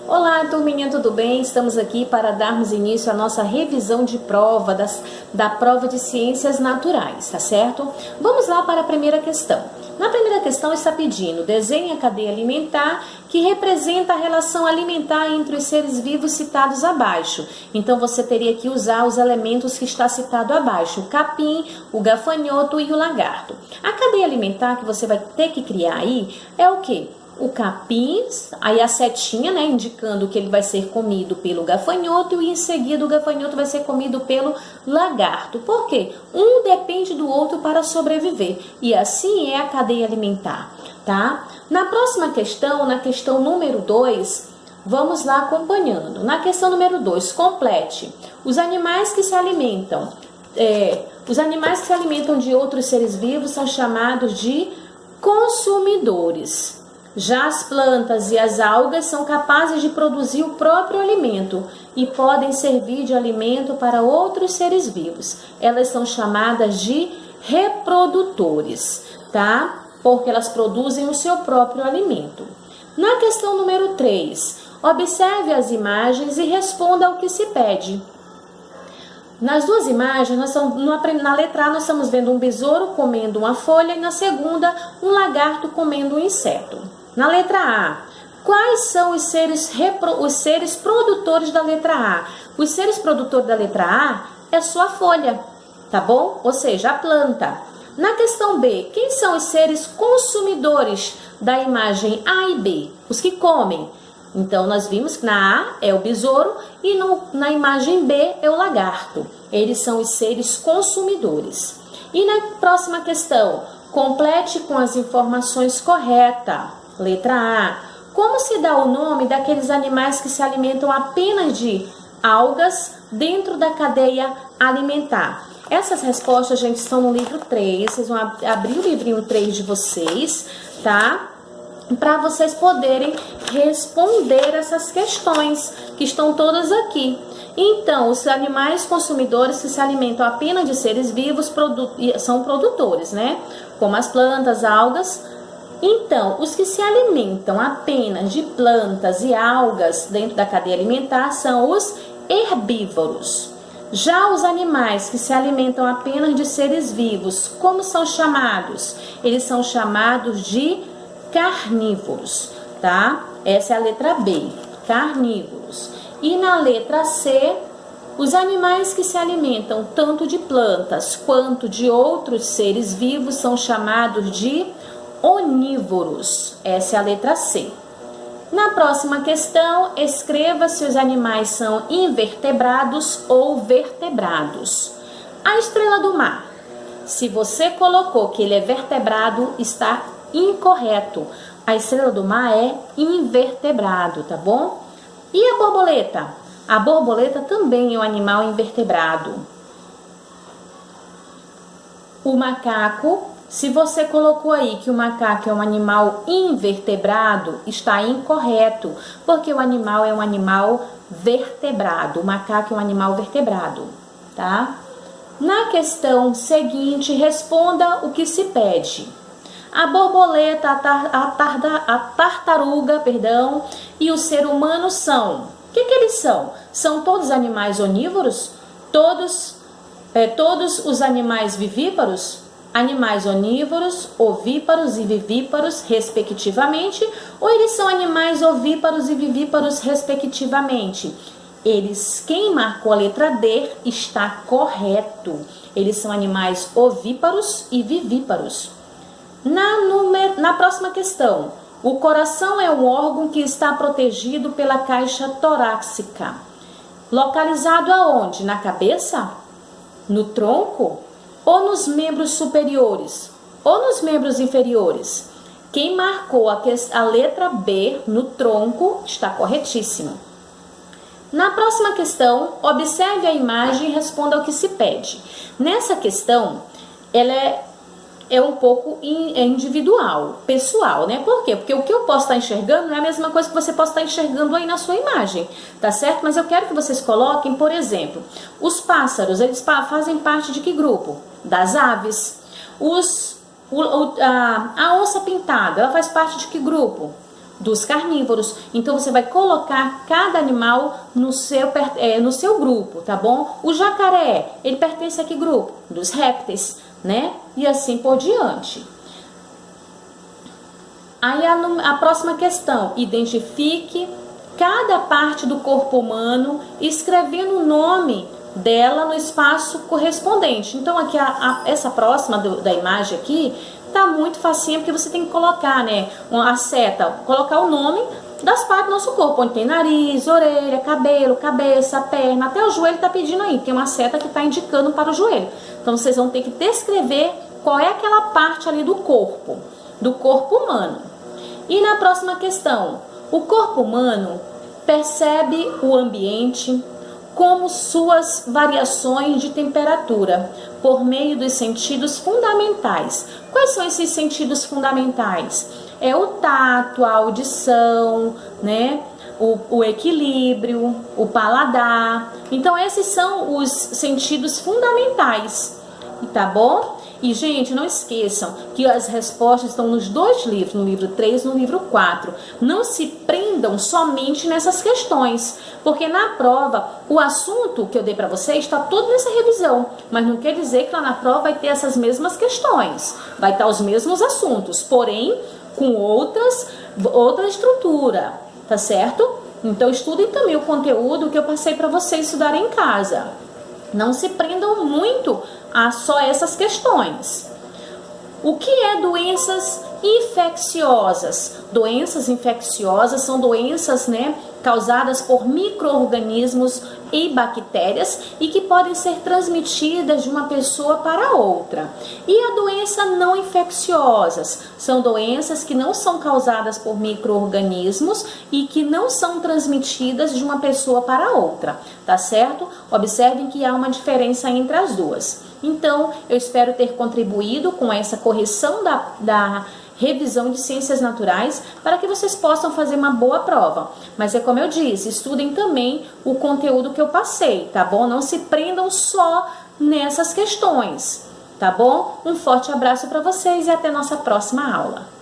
Olá, turminha, tudo bem? Estamos aqui para darmos início à nossa revisão de prova da prova de Ciências Naturais, tá certo? Vamos lá para a primeira questão. Na primeira questão está pedindo: desenhe a cadeia alimentar que representa a relação alimentar entre os seres vivos citados abaixo. Então você teria que usar os elementos que está citado abaixo: o capim, o gafanhoto e o lagarto. A cadeia alimentar que você vai ter que criar aí é o quê? O capim, aí a setinha, né, indicando que ele vai ser comido pelo gafanhoto e em seguida o gafanhoto vai ser comido pelo lagarto. Por quê? Um depende do outro para sobreviver e assim é a cadeia alimentar, tá? Na próxima questão, na questão número 2, vamos lá acompanhando. Na questão número 2, complete. Os animais que se alimentam de outros seres vivos são chamados de consumidores. Já as plantas e as algas são capazes de produzir o próprio alimento e podem servir de alimento para outros seres vivos. Elas são chamadas de reprodutores, tá? Porque elas produzem o seu próprio alimento. Na questão número 3, observe as imagens e responda ao que se pede. Nas duas imagens, na letra A, nós estamos vendo um besouro comendo uma folha e na segunda, um lagarto comendo um inseto. Na letra A, quais são os seres produtores da letra A? Os seres produtores da letra A é só a folha, tá bom? Ou seja, a planta. Na questão B, quem são os seres consumidores da imagem A e B? Os que comem. Então, nós vimos que na A é o besouro e na imagem B é o lagarto. Eles são os seres consumidores. E na próxima questão, complete com as informações corretas. Letra A. Como se dá o nome daqueles animais que se alimentam apenas de algas dentro da cadeia alimentar? Essas respostas, gente, estão no livro 3. Vocês vão abrir o livrinho 3 de vocês, tá? Para vocês poderem responder essas questões que estão todas aqui. Então, os animais consumidores que se alimentam apenas de seres vivos são produtores, né? Como as plantas, algas. Então, os que se alimentam apenas de plantas e algas dentro da cadeia alimentar são os herbívoros. Já os animais que se alimentam apenas de seres vivos, como são chamados? Eles são chamados de carnívoros, tá? Essa é a letra B, carnívoros. E na letra C, os animais que se alimentam tanto de plantas quanto de outros seres vivos são chamados de onívoros. Essa é a letra C. Na próxima questão, escreva se os animais são invertebrados ou vertebrados. A estrela do mar. Se você colocou que ele é vertebrado, está incorreto. A estrela do mar é invertebrado, tá bom? E a borboleta? A borboleta também é um animal invertebrado. O macaco, se você colocou aí que o macaco é um animal invertebrado, está incorreto, porque o animal é um animal vertebrado. O macaco é um animal vertebrado, tá? Na questão seguinte, responda o que se pede. A borboleta, a tartaruga, e o ser humano são. O que eles são? São todos animais onívoros? Todos os animais vivíparos? Animais onívoros, ovíparos e vivíparos, respectivamente, ou eles são animais ovíparos e vivíparos, respectivamente? Quem marcou a letra D está correto. Eles são animais ovíparos e vivíparos. Na próxima questão, o coração é um órgão que está protegido pela caixa torácica. Localizado aonde? Na cabeça? No tronco? Ou nos membros superiores? Ou nos membros inferiores? Quem marcou a letra B no tronco está corretíssimo. Na próxima questão, observe a imagem e responda ao que se pede. Nessa questão, ela é um pouco individual, pessoal, né? Por quê? Porque o que eu posso estar enxergando não é a mesma coisa que você possa estar enxergando aí na sua imagem, tá certo? Mas eu quero que vocês coloquem, por exemplo, os pássaros, eles fazem parte de que grupo? Das aves. A onça pintada, ela faz parte de que grupo? dos carnívoros. Então você vai colocar cada animal no seu grupo, tá bom? O jacaré, ele pertence a que grupo? Dos répteis, né? E assim por diante. Aí a próxima questão, identifique cada parte do corpo humano escrevendo o nome dela no espaço correspondente. Então aqui essa próxima da imagem aqui tá muito facinho, porque você tem que colocar, né, a seta, colocar o nome das partes do nosso corpo, onde tem nariz, orelha, cabelo, cabeça, perna, até o joelho tá pedindo aí, tem uma seta que tá indicando para o joelho. Então vocês vão ter que descrever qual é aquela parte ali do corpo humano. E na próxima questão, o corpo humano percebe o ambiente como suas variações de temperatura, por meio dos sentidos fundamentais. Quais são esses sentidos fundamentais? É o tato, a audição, né? O equilíbrio, o paladar. Então esses são os sentidos fundamentais, tá bom? E, gente, não esqueçam que as respostas estão nos dois livros, no livro 3 e no livro 4. Não se prendam somente nessas questões, porque na prova, o assunto que eu dei para vocês está todo nessa revisão, mas não quer dizer que lá na prova vai ter essas mesmas questões, vai estar os mesmos assuntos, porém com outra estrutura, tá certo? Então estudem também o conteúdo que eu passei para vocês estudarem em casa. Não se prendam muito a só essas questões. O que é doenças infecciosas? Doenças infecciosas são doenças, né, causadas por micro-organismos e bactérias e que podem ser transmitidas de uma pessoa para outra. E a doença não infecciosas são doenças que não são causadas por micro-organismos e que não são transmitidas de uma pessoa para outra, tá certo? Observem que há uma diferença entre as duas. Então, eu espero ter contribuído com essa correção da revisão de ciências naturais para que vocês possam fazer uma boa prova. Mas é como eu disse, estudem também o conteúdo que eu passei, tá bom? Não se prendam só nessas questões, tá bom? Um forte abraço para vocês e até nossa próxima aula.